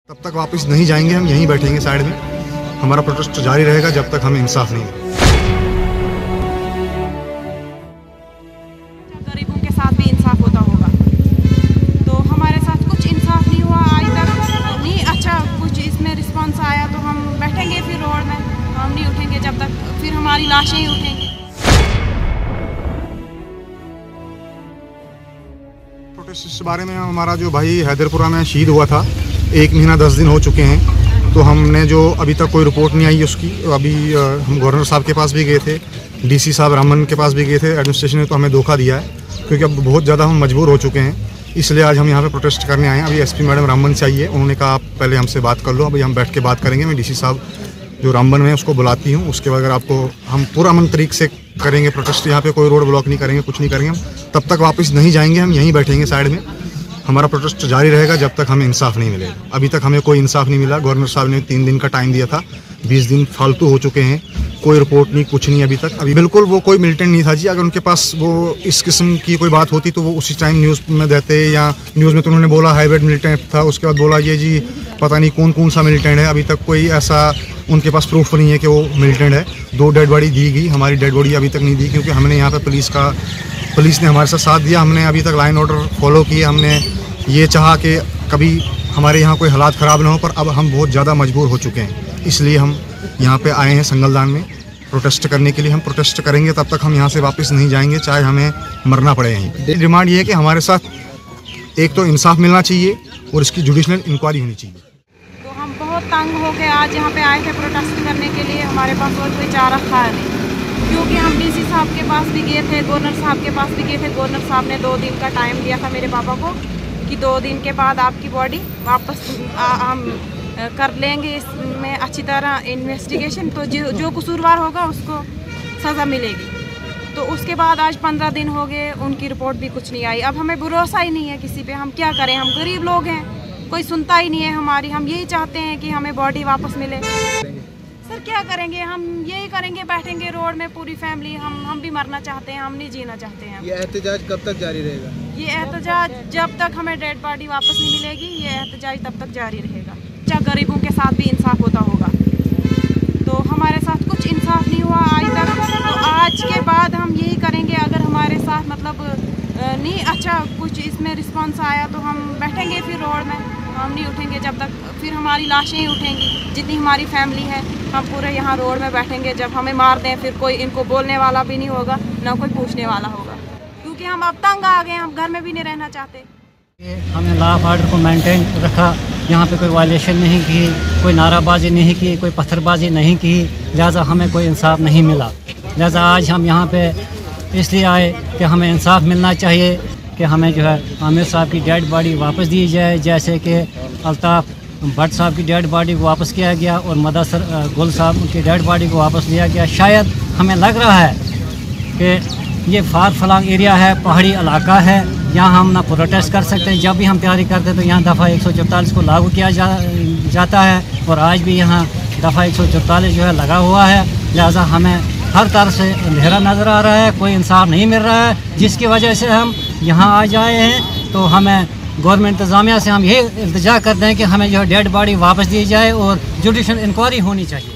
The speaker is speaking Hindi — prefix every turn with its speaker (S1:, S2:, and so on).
S1: तब तक वापस नहीं जाएंगे, हम यहीं बैठेंगे साइड में। हमारा प्रोटेस्ट जारी रहेगा जब तक हमें इंसाफ नहीं मिले।
S2: गरीबों के साथ भी इंसाफ होता होगा, तो हमारे साथ कुछ इंसाफ नहीं हुआ आज तक। नहीं अच्छा कुछ इसमें रिस्पांस आया तो हम बैठेंगे फिर रोड में, हम नहीं उठेंगे जब तक फिर हमारी लाशें ही उठेंगी।
S1: प्रोटेस्ट इस बारे में हमारा जो भाई हैदरपुरा में शहीद हुआ था, 1 महीना 10 दिन हो चुके हैं, तो हमने जो अभी तक कोई रिपोर्ट नहीं आई उसकी। अभी हम गवर्नर साहब के पास भी गए थे, डीसी साहब रामन के पास भी गए थे। एडमिनिस्ट्रेशन ने तो हमें धोखा दिया है, क्योंकि अब बहुत ज़्यादा हम मजबूर हो चुके हैं, इसलिए आज हम यहाँ पे प्रोटेस्ट करने आए हैं। अभी एसपी मैडम रामन से आई है, उन्होंने कहा आप पहले हमसे बात कर लो, अभी हम बैठ के बात करेंगे। मैं डीसी साहब जो रामबन में उसको बुलाती हूँ, उसके बाद अगर आपको हम पूरा अमन तरीके से करेंगे प्रोटेस्ट। यहाँ पे कोई रोड ब्लॉक नहीं करेंगे, कुछ नहीं करेंगे। हम तब तक वापस नहीं जाएंगे, हम यहीं बैठेंगे साइड में। हमारा प्रोटेस्ट जारी रहेगा जब तक हमें इंसाफ नहीं मिलेगा। अभी तक हमें कोई इंसाफ नहीं मिला। गवर्नर साहब ने 3 दिन का टाइम दिया था, 20 दिन फालतू हो चुके हैं, कोई रिपोर्ट नहीं, कुछ नहीं अभी तक। अभी बिल्कुल वो कोई मिलिटेंट नहीं था जी। अगर उनके पास वो इस किस्म की कोई बात होती तो वो उसी टाइम न्यूज़ में देते, या न्यूज़ में तो उन्होंने बोला हाइब्रिड मिलिटेंट था, उसके बाद बोला ये जी पता नहीं कौन कौन सा मिलिटेंट है। अभी तक कोई ऐसा उनके पास प्रूफ नहीं है कि वो मिलिटेंट है। 2 डेड बॉडी दी गई, हमारी डेड बॉडी अभी तक नहीं दी, क्योंकि हमने यहाँ पर पुलिस ने हमारे साथ दिया। हमने अभी तक लाइन ऑर्डर फॉलो किए। हमने ये चाहा कि कभी हमारे यहाँ कोई हालात ख़राब ना हो, पर अब हम बहुत ज़्यादा मजबूर हो चुके हैं, इसलिए हम यहाँ पे आए हैं संगलदान में प्रोटेस्ट करने के लिए। हम प्रोटेस्ट करेंगे तब तक हम यहाँ से वापस नहीं जाएंगे, चाहे हमें मरना पड़े यहीं। डिमांड ये है कि हमारे साथ एक तो इंसाफ मिलना चाहिए और इसकी जुडिशल इंक्वायरी होनी चाहिए।
S2: तो हम बहुत तंग हो गए, आज यहाँ पे आए थे प्रोटेस्ट करने के लिए। हमारे पास और कोई चारा खा नहीं, क्योंकि हम डीसी साहब के पास भी गए थे, गवर्नर साहब के पास भी गए थे। गवर्नर साहब ने 2 दिन का टाइम दिया था मेरे पापा को कि 2 दिन के बाद आपकी बॉडी वापस हम कर लेंगे, इसमें अच्छी तरह इन्वेस्टिगेशन, तो जो कसूरवार होगा उसको सज़ा मिलेगी। तो उसके बाद आज 15 दिन हो गए, उनकी रिपोर्ट भी कुछ नहीं आई। अब हमें भरोसा ही नहीं है किसी पे, हम क्या करें? हम गरीब लोग हैं, कोई सुनता ही नहीं है हमारी। हम यही चाहते हैं कि हमें बॉडी वापस मिले। सर क्या करेंगे? हम यही करेंगे, बैठेंगे रोड में पूरी फैमिली। हम भी मरना चाहते हैं, हम नहीं जीना चाहते हैं।
S3: ये एहतजाज कब तक जारी रहेगा?
S2: ये एहतजाज जब तक हमें डेड बॉडी वापस नहीं मिलेगी, ये एहतजाज तब तक जारी रहेगा। क्या गरीबों के साथ भी इंसाफ होता होगा, तो हमारे साथ कुछ इंसाफ नहीं हुआ आज तक। तो आज के बाद हम यही करेंगे, अगर हमारे साथ मतलब नहीं अच्छा कुछ इसमें रिस्पांस आया तो हम बैठेंगे फिर रोड में, हम नहीं उठेंगे जब तक फिर हमारी लाशें ही उठेंगी। जितनी हमारी फैमिली है, हम पूरे यहाँ रोड में बैठेंगे। जब हमें मार दें फिर कोई इनको बोलने वाला भी नहीं होगा, ना कोई पूछने वाला होगा, क्योंकि हम अब तंग आ गए, हम घर में भी नहीं रहना चाहते।
S4: हमने लॉ ऑफ ऑर्डर को मेंटेन रखा, यहाँ पे कोई वायलेशन नहीं की, कोई नाराबाजी नहीं की, कोई पत्थरबाजी नहीं की, लिहाजा हमें कोई इंसाफ नहीं मिला। लिहाजा आज हम यहाँ पे इसलिए आए कि हमें इंसाफ मिलना चाहिए, कि हमें जो है आमिर साहब की डेड बॉडी वापस दी जाए, जैसे कि अल्ताफ़ भट्ट साहब की डेड बॉडी को वापस किया गया और मदसर गुल साहब की डेड बॉडी को वापस लिया गया। शायद हमें लग रहा है कि ये फार फलांग एरिया है, पहाड़ी इलाका है, यहाँ हम ना प्रोटेस्ट कर सकते हैं। जब भी हम तैयारी करते हैं तो यहाँ दफ़ा 144 को लागू किया जाता है, और आज भी यहाँ दफ़ा 144 जो है लगा हुआ है। लिहाजा हमें हर तरह से अंधेरा नज़र आ रहा है, कोई इंसाफ नहीं मिल रहा है, जिसकी वजह से हम यहाँ आ जाए हैं। तो हमें गवर्नमेंट इंतज़ामिया से हम यही इल्तिजा करते हैं कि हमें जो है डेड बॉडी वापस दी जाए और जुडिशल इंक्वायरी होनी चाहिए।